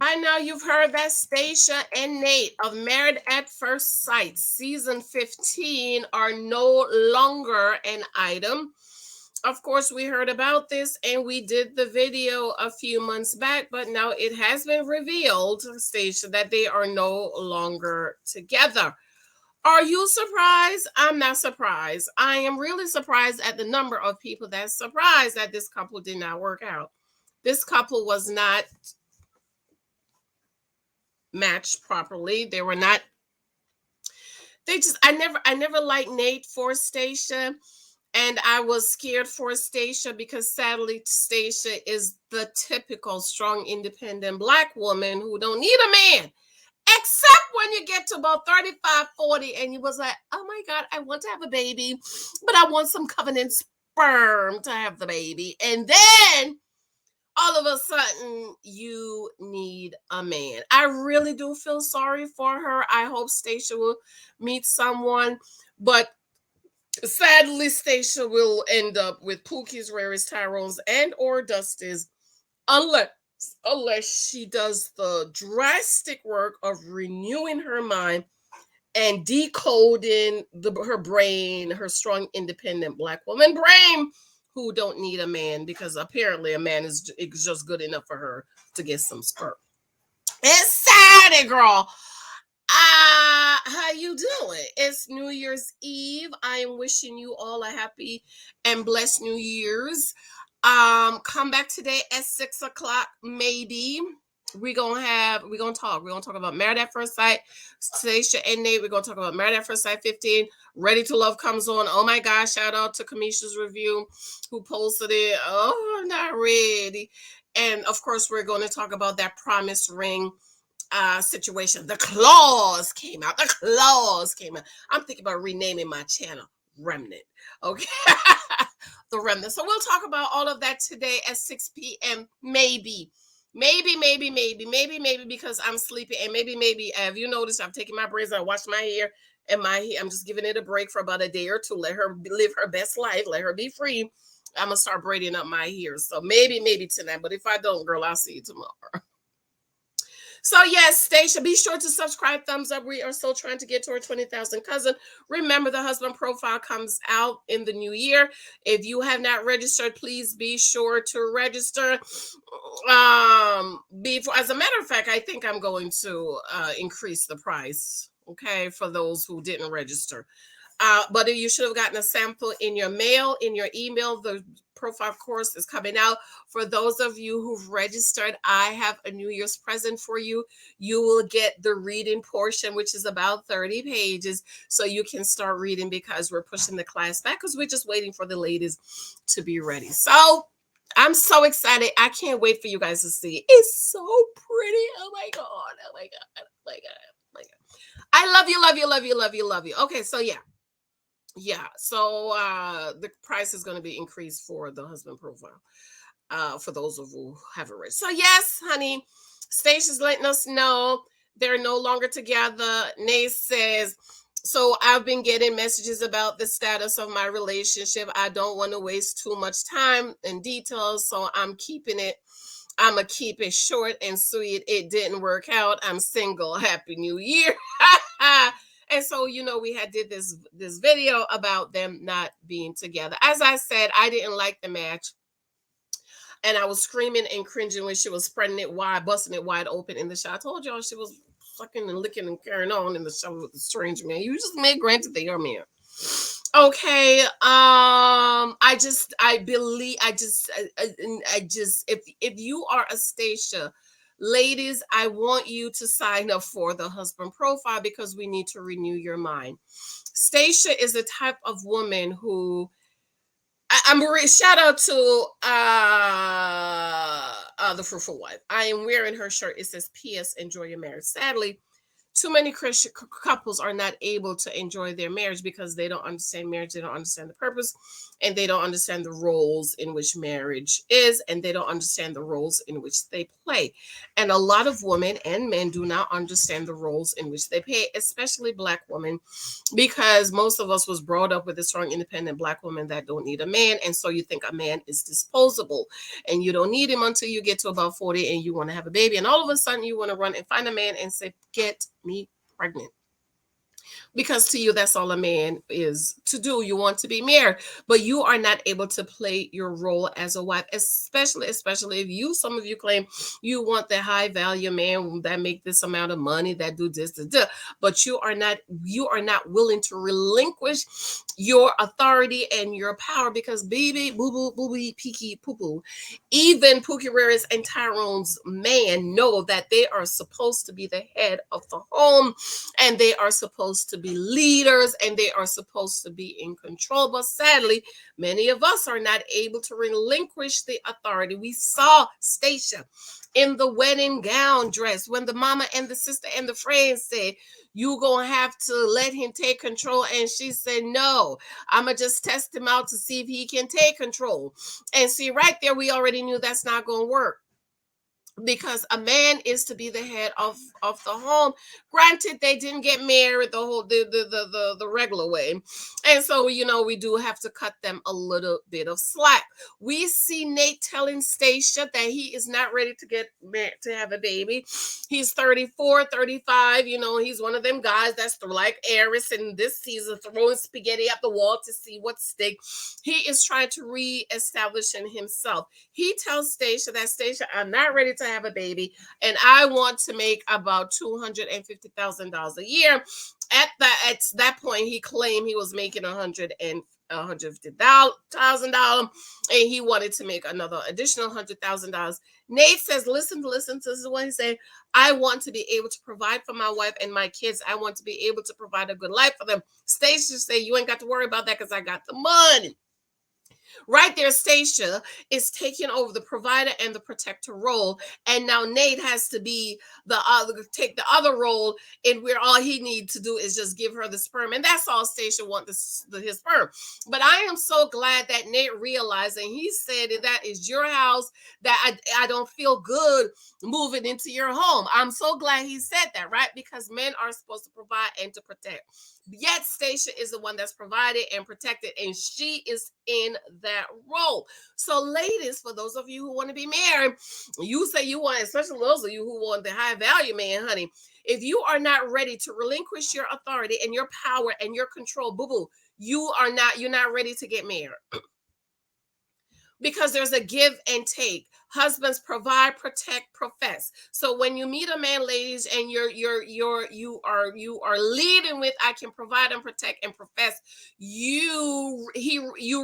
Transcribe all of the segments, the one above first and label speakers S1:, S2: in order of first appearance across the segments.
S1: I know you've heard that Stacia and Nate of Married at First Sight season 15 are no longer an item. Of course, we heard about this and we did the video a few months back, but now it has been revealed, Stacia, that they are no longer together. Are you surprised? I'm not surprised. I am really surprised at the number of people that's surprised that this couple did not work out. This couple was not matched properly. They were not, I never liked Nate for Stacia, and I was scared for Stacia because sadly Stacia is the typical strong independent black woman who don't need a man. Except when you get to about 35, 40, and you was like, oh my God, I want to have a baby, but I want some covenant sperm to have the baby. And then all of a sudden you need a man. I really do feel sorry for her. I hope Stacia will meet someone, but sadly Stacia will end up with Pookie's, Rary's, Tyrone's, and or Dusty's, unless she does the drastic work of renewing her mind and decoding her brain, her strong independent black woman brain who don't need a man, because apparently a man is just good enough for her to get some sperm. It's Saturday, girl. How you doing? It's New Year's Eve. I am wishing you all a happy and blessed New Year's. Come back today at 6 o'clock, maybe. We're gonna talk about Married at First Sight. Stacia and Nate, we're gonna talk about Married at First Sight 15. Ready to Love comes on. Oh my gosh, shout out to Kamisha's review who posted it. Oh, I'm not ready. And of course, we're going to talk about that promise ring situation. The clause came out. The clause came out. I'm thinking about renaming my channel Remnant. Okay. The Remnant. So we'll talk about all of that today at 6 p.m. Maybe. Maybe, because I'm sleepy. And maybe, have you noticed I've taken my braids, I washed my hair, and I'm just giving it a break for about a day or two. Let her live her best life. Let her be free. I'm gonna start braiding up my hair. So maybe tonight. But if I don't, girl, I'll see you tomorrow. So yes, Stacia, be sure to subscribe, thumbs up. We are still trying to get to our 20,000 cousin. Remember, the husband profile comes out in the new year. If you have not registered, please be sure to register. Before, as a matter of fact, I think I'm going to increase the price. Okay, for those who didn't register. But you should have gotten a sample in your mail, in your email. The profile course is coming out. For those of you who've registered, I have a New Year's present for you. You will get the reading portion, which is about 30 pages, so you can start reading, because we're pushing the class back because we're just waiting for the ladies to be ready. So I'm so excited. I can't wait for you guys to see it. It's so pretty. Oh my God. Oh my God. Oh my God. Oh my God. I love you, love you, love you, love you, love you. Okay, so so the price is going to be increased for the husband profile, for those of you who haven't read. So yes, honey, Stacia's letting us know they're no longer together. Nate says, so I've been getting messages about the status of my relationship. I don't want to waste too much time and details, so I'm gonna keep it short and sweet. It didn't work out. I'm single. Happy New Year. And so, we had did this video about them not being together. As I said, I didn't like the match, and I was screaming and cringing when she was spreading it wide, busting it wide open in the shot. I told y'all she was fucking and licking and carrying on in the show with the strange man. You just made granted they are man. Okay. If you are a Stacia, ladies, I want you to sign up for the husband profile, because we need to renew your mind. Stacia is the type of woman who I'm shout out to the fruitful wife. I am wearing her shirt. It says, P.S. Enjoy your marriage. Sadly, Too many Christian couples are not able to enjoy their marriage because they don't understand marriage, they don't understand the purpose, and they don't understand the roles in which marriage is, and they don't understand the roles in which they play. And a lot of women and men do not understand the roles in which they play, especially Black women, because most of us was brought up with a strong independent Black woman that don't need a man, and so you think a man is disposable and you don't need him until you get to about 40 and you want to have a baby, and all of a sudden you want to run and find a man and say, get me pregnant, because to you that's all a man is to do. You want to be married, but you are not able to play your role as a wife, especially if you, some of you claim you want the high value man that make this amount of money, that do this, but you are not willing to relinquish your authority and your power, because baby boo boo boo boo peaky poo poo, even Pookie Rare's and Tyrone's man know that they are supposed to be the head of the home, and they are supposed to be leaders, and they are supposed to be in control. But sadly, many of us are not able to relinquish the authority. We saw Stacia in the wedding gown dress when the mama and the sister and the friends said, you gonna have to let him take control, and she said, no, I'ma just test him out to see if he can take control. And see, right there, we already knew that's not gonna work, because a man is to be the head of the home. Granted, they didn't get married the regular way, and so we do have to cut them a little bit of slack. We see Nate telling Stacia that he is not ready to get married, to have a baby. He's 34, 35. He's one of them guys that's like Eris in this season, throwing spaghetti at the wall to see what sticks. He is trying to reestablish in himself. He tells Stacia that, Stacia, I'm not ready to have a baby, and I want to make about $250,000 a year. At that point, he claimed he was making $150,000, and he wanted to make another additional $100,000. Nate says, listen, this is what he said. I want to be able to provide for my wife and my kids. I want to be able to provide a good life for them. Stacia said, you ain't got to worry about that because I got the money. Right there, Stacia is taking over the provider and the protector role, and now Nate has to be take the other role, and where all he needs to do is just give her the sperm, and that's all Stacia wants, his sperm. But I am so glad that Nate realized, and he said that is your house, that I don't feel good moving into your home. I'm so glad he said that, right? Because men are supposed to provide and to protect. Yet Stacia is the one that's provided and protected, and she is in that role. So, ladies, for those of you who want to be married, you say you want, especially those of you who want the high value man, honey. If you are not ready to relinquish your authority and your power and your control, boo boo, you're not ready to get married. Because there's a give and take. Husbands provide, protect, profess. So when you meet a man, ladies, and you are leading with, I can provide and protect and profess, you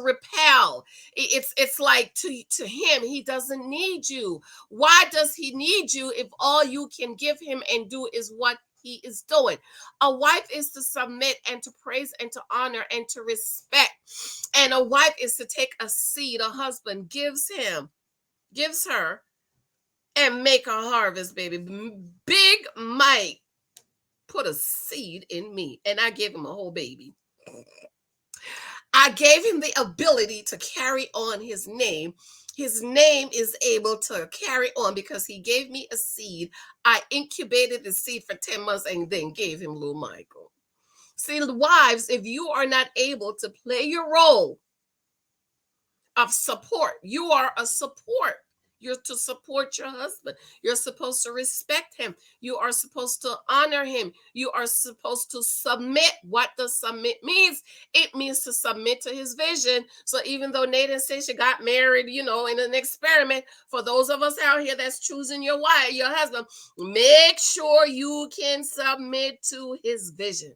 S1: repel. It's like to him, he doesn't need you. Why does he need you if all you can give him and do is what he is doing? A wife is to submit and to praise and to honor and to respect. And a wife is to take a seed a husband gives her, and make a harvest, baby. Big Mike put a seed in me, and I gave him a whole baby. I gave him the ability to carry on his name. His name is able to carry on because he gave me a seed. I incubated the seed for 10 months and then gave him little Michael. See, wives, if you are not able to play your role of support, you are a support. You're to support your husband. You're supposed to respect him. You are supposed to honor him. You are supposed to submit. What does submit means? It means to submit to his vision. So even though Nate and Stacia got married, in an experiment, for those of us out here that's choosing your wife, your husband, make sure you can submit to his vision.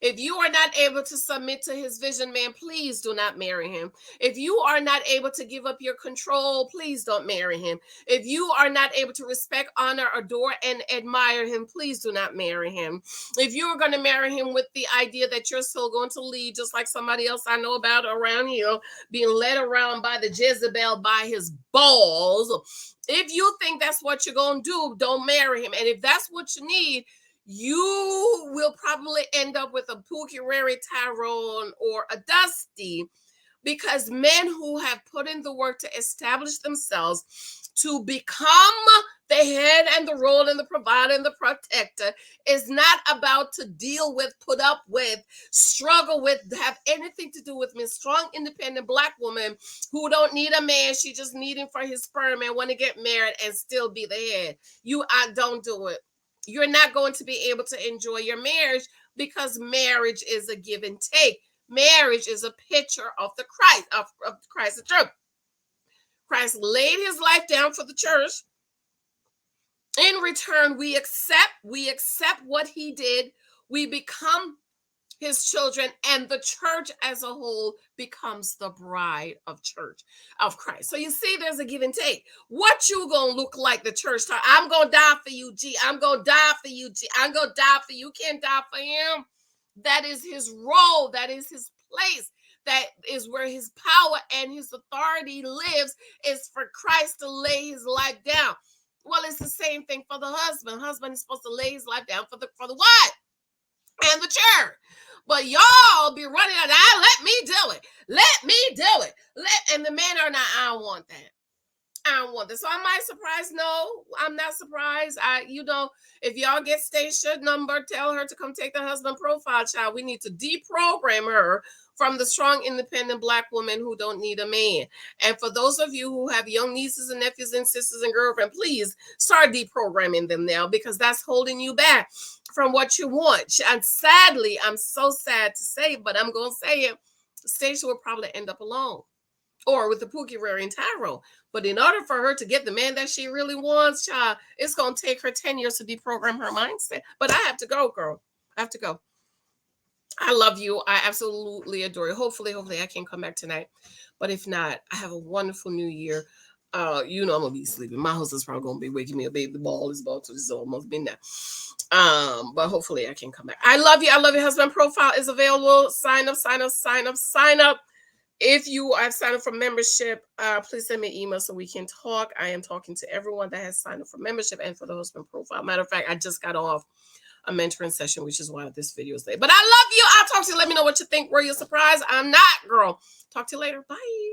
S1: If you are not able to submit to his vision, man, please do not marry him. If you are not able to give up your control, please don't marry him. If you are not able to respect, honor, adore, and admire him, please do not marry him. If you are going to marry him with the idea that you're still going to lead, just like somebody else I know about around here, being led around by the Jezebel by his balls, if you think that's what you're going to do, don't marry him. And if that's what you need, you will probably end up with a Pookie Rary Tyrone or a Dusty, because men who have put in the work to establish themselves to become the head and the role and the provider and the protector is not about to deal with, put up with, struggle with, have anything to do with me. Strong, independent Black woman who don't need a man. She just need him for his sperm and want to get married and still be the head. Don't do it. You're not going to be able to enjoy your marriage, because marriage is a give and take. Marriage is a picture of the Christ, of Christ the church. Christ laid his life down for the church. In return, we accept what he did. We become his children, and the church as a whole becomes the bride of Christ. So you see, there's a give and take. What you gonna look like the church? I'm gonna die for you, G. I'm gonna die for you, G. I'm gonna die for you. You can't die for him. That is his role. That is his place. That is where his power and his authority lives, is for Christ to lay his life down. Well, it's the same thing for the husband. Husband is supposed to lay his life down for the wife and the church. But y'all be running out, let me do it. Let me do it. And the men are not, I don't want that. I don't want this. So am I surprised? No, I'm not surprised. If y'all get Stacia number, tell her to come take the husband profile, child. We need to deprogram her from the strong, independent Black woman who don't need a man. And for those of you who have young nieces and nephews and sisters and girlfriends, please start deprogramming them now, because that's holding you back from what you want. And sadly, I'm so sad to say, but I'm going to say it, Stacia will probably end up alone, or with the Pookie Rary and Tyrone. But in order for her to get the man that she really wants, child, it's going to take her 10 years to deprogram her mindset. But I have to go, girl. I have to go. I love you. I absolutely adore you. Hopefully I can come back tonight. But if not, I have a wonderful new year. I'm going to be sleeping. My husband's probably going to be waking me up. Baby, the ball is about to, it's almost midnight. But hopefully I can come back. I love you. I love your husband. Profile is available. Sign up. If you have signed up for membership, please send me an email so we can talk. I am talking to everyone that has signed up for membership and for the husband profile. Matter of fact, I just got off a mentoring session, which is why this video is late. But I love you. I'll talk to you. Let me know what you think. Were you surprised? I'm not, girl. Talk to you later. Bye.